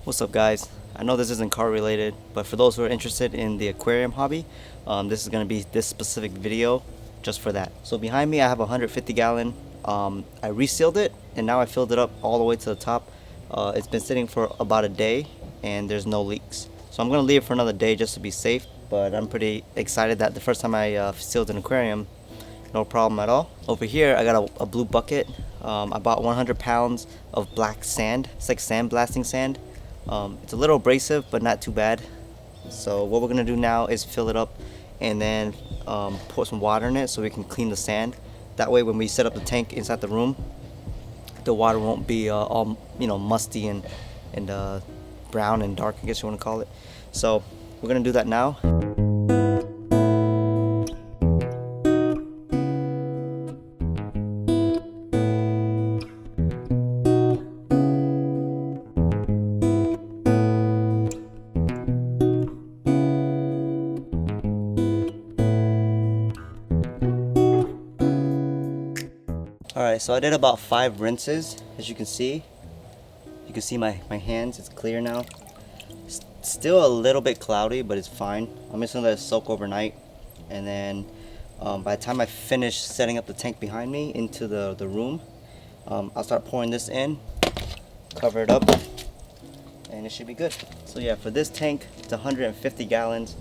What's up, guys? I know this isn't car related, but for those who are interested in the aquarium hobby, this is going to be this specific video just for that. So behind me I have a 150 gallon. I resealed it and now I filled it up all the way to the top. It's been sitting for about a day and there's no leaks. So I'm going to leave it for another day just to be safe, but I'm pretty excited that the first time I sealed an aquarium, no problem at all. Over here I got a blue bucket. I bought 100 pounds of black sand. It's like sandblasting sand. It's a little abrasive, but not too bad. So what we're gonna do now is fill it up and then pour some water in it so we can clean the sand. That way when we set up the tank inside the room, the water won't be all musty and brown and dark, I guess you want to call it. So we're gonna do that now. Alright, so I did about 5 rinses. As you can see my hands, it's clear now. Still a little bit cloudy, but it's fine. I'm just gonna let it soak overnight, and then by the time I finish setting up the tank behind me into the room, I'll start pouring this in, cover it up, and it should be good. So yeah, for this tank, it's 150 gallons.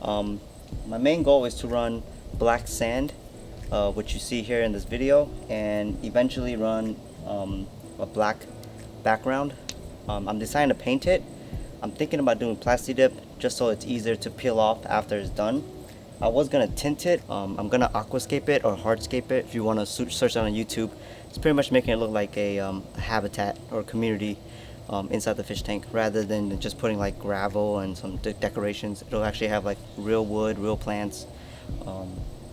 My main goal is to run black sand, which you see here in this video, and eventually run a black background. I'm deciding to paint it. I'm thinking about doing Plasti Dip just so it's easier to peel off after it's done. I was gonna tint it. I'm gonna Aquascape it or Hardscape it. If you want to search that on YouTube, it's pretty much making it look like a habitat or community inside the fish tank, rather than just putting like gravel and some decorations. It'll actually have like real wood, real plants,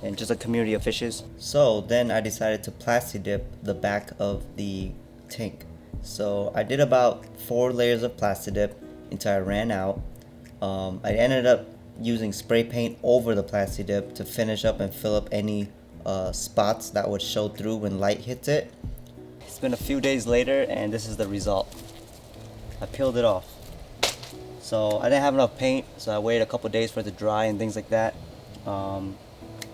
and just a community of fishes. So then I decided to Plasti Dip the back of the tank. So I did about 4 layers of Plasti Dip until I ran out. I ended up using spray paint over the Plasti Dip to finish up and fill up any spots that would show through when light hits it. It's been a few days later and this is the result. I peeled it off. So I didn't have enough paint, so I waited a couple days for it to dry and things like that.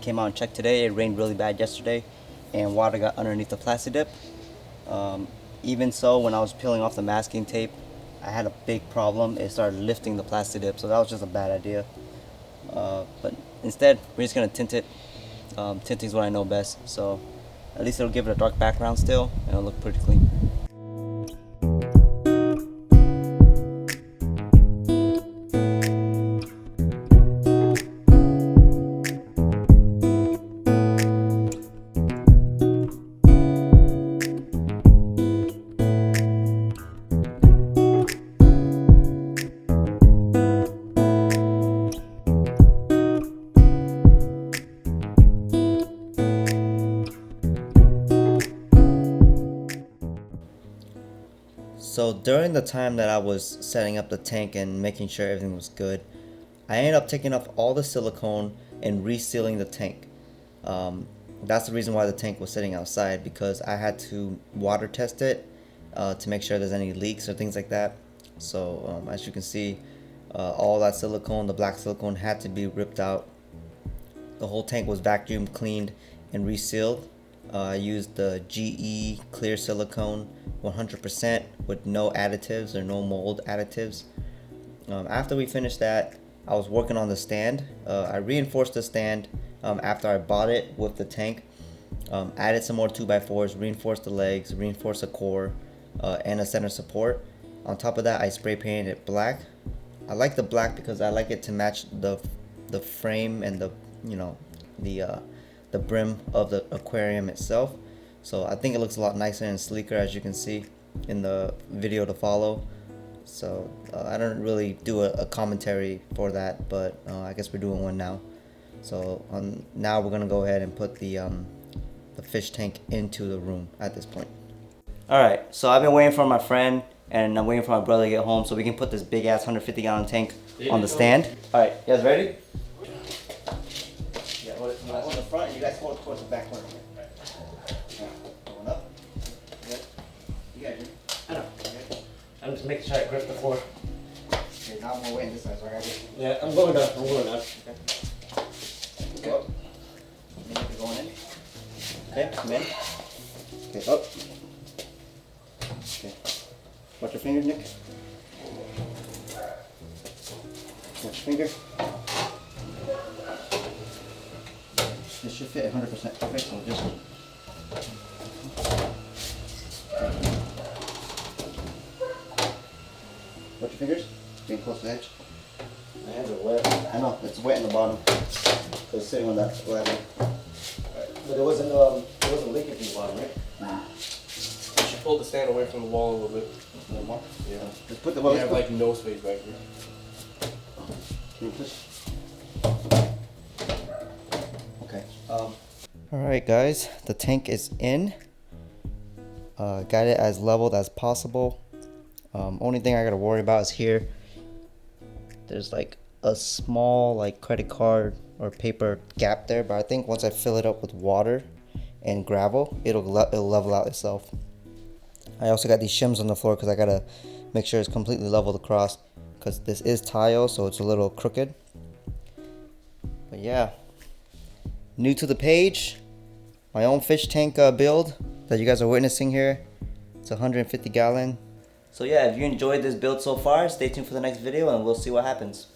Came out and checked today. It rained really bad yesterday and water got underneath the Plasti Dip. Even so, when I was peeling off the masking tape, I had a big problem. It started lifting the Plasti Dip, so that was just a bad idea. But instead, we're just gonna tint it. Tinting is what I know best, so at least it'll give it a dark background still, and it'll look pretty clean. So during the time that I was setting up the tank and making sure everything was good, I ended up taking off all the silicone and resealing the tank. That's the reason why the tank was sitting outside, because I had to water test it to make sure there's any leaks or things like that. So as you can see, all that silicone, the black silicone, had to be ripped out. The whole tank was vacuum cleaned and resealed. I used the GE clear silicone 100% with no additives or no mold additives. After we finished that, I was working on the stand. I reinforced the stand after I bought it with the tank. Added some more 2x4s, reinforced the legs, reinforced the core, and a center support. On top of that, I spray painted it black. I like the black because I like it to match the frame and the brim of the aquarium itself. So I think it looks a lot nicer and sleeker, as you can see in the video to follow. So I don't really do a commentary for that, but I guess we're doing one now. So now we're gonna go ahead and put the fish tank into the room at this point. Alright, so I've been waiting for my friend and I'm waiting for my brother to get home so we can put this big ass 150 gallon tank on the stand. Alright, you guys ready? Yeah, hold it on the front and you guys hold it towards the back corner. Going up. Good. You got it. I know. I'm just making sure I grip the floor. Okay, now I'm gonna wait on this side, so I gotta get. Yeah, I'm going down. I'm going down. Okay. Up. You're going in. Okay, come in. Okay, up. Okay. Watch your fingers, Nick. Watch your finger. This should fit 100% perfect, so just. Watch your fingers. Being close to the edge. My hands are wet. I know, it's wet in the bottom. So it's sitting on that ladder. But it wasn't leaking from the bottom, right? No. You should pull the stand away from the wall a little bit. A little more? Yeah. Just put the You have like no space back here. Can you push? Okay. Alright guys, the tank is in. Got it as leveled as possible. Only thing I gotta worry about is here. There's like a small like credit card or paper gap there, but I think once I fill it up with water and gravel, it'll level out itself. I also got these shims on the floor because I gotta make sure it's completely leveled across, because this is tile, so it's a little crooked. But yeah, new to the page, my own fish tank build that you guys are witnessing here. It's 150 gallon. So yeah, if you enjoyed this build so far, stay tuned for the next video and we'll see what happens.